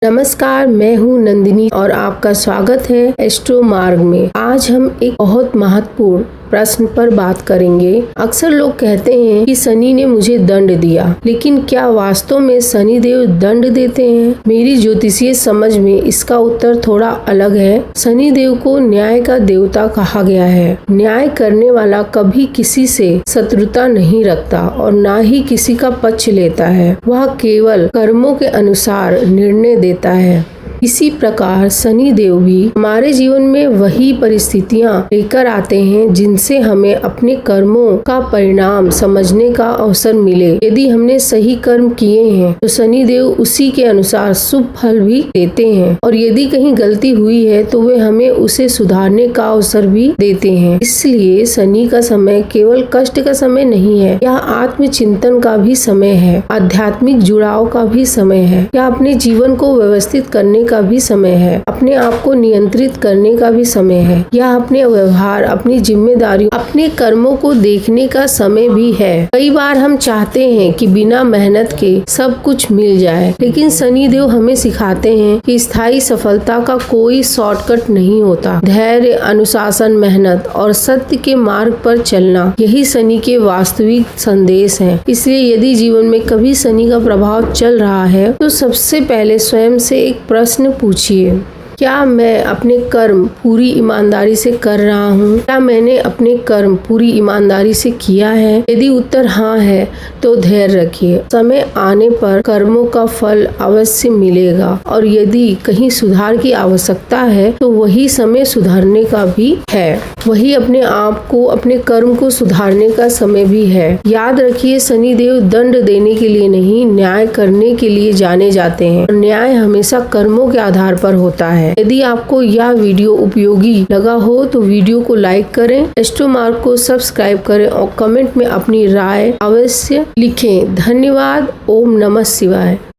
नमस्कार, मैं हूँ नंदिनी और आपका स्वागत है एस्ट्रो मार्ग में। आज हम एक बहुत महत्वपूर्ण प्रश्न पर बात करेंगे। अक्सर लोग कहते हैं कि शनि ने मुझे दंड दिया, लेकिन क्या वास्तव में शनि देव दंड देते हैं? मेरी ज्योतिषीय समझ में इसका उत्तर थोड़ा अलग है। शनि देव को न्याय का देवता कहा गया है। न्याय करने वाला कभी किसी से शत्रुता नहीं रखता और ना ही किसी का पक्ष लेता है। वह केवल कर्मों के अनुसार निर्णय देता है। इसी प्रकार शनि देव भी हमारे जीवन में वही परिस्थितियां लेकर आते हैं जिनसे हमें अपने कर्मों का परिणाम समझने का अवसर मिले। यदि हमने सही कर्म किए हैं तो शनि देव उसी के अनुसार शुभ फल भी देते हैं, और यदि कहीं गलती हुई है तो वे हमें उसे सुधारने का अवसर भी देते हैं। इसलिए शनि का समय केवल कष्ट का समय नहीं है, यह आत्मचिंतन का भी समय है, आध्यात्मिक जुड़ाव का भी समय है, यह अपने जीवन को व्यवस्थित करने का भी समय है, अपने आप को नियंत्रित करने का भी समय है। यह अपने व्यवहार, अपनी जिम्मेदारियों, अपने कर्मों को देखने का समय भी है। कई बार हम चाहते हैं कि बिना मेहनत के सब कुछ मिल जाए, लेकिन शनि देव हमें सिखाते हैं कि स्थायी सफलता का कोई शॉर्टकट नहीं होता। धैर्य, अनुशासन, मेहनत और सत्य के मार्ग पर चलना, यही शनि के वास्तविक संदेश है। इसलिए यदि जीवन में कभी शनि का प्रभाव चल रहा है तो सबसे पहले स्वयं से एक प्रश्न पूछिए, क्या मैं अपने कर्म पूरी ईमानदारी से कर रहा हूँ? क्या मैंने अपने कर्म पूरी ईमानदारी से किया है? यदि उत्तर हाँ है तो धैर्य रखिए, समय आने पर कर्मों का फल अवश्य मिलेगा। और यदि कहीं सुधार की आवश्यकता है तो वही समय सुधारने का भी है, वही अपने आप को, अपने कर्म को सुधारने का समय भी है। याद रखिए, शनि देव दंड देने के लिए नहीं, न्याय करने के लिए जाने जाते हैं। न्याय हमेशा कर्मों के आधार पर होता है। यदि आपको यह वीडियो उपयोगी लगा हो तो वीडियो को लाइक करें, एस्ट्रो मार्ग को सब्सक्राइब करें और कमेंट में अपनी राय अवश्य लिखें। धन्यवाद। ओम नमः शिवाय।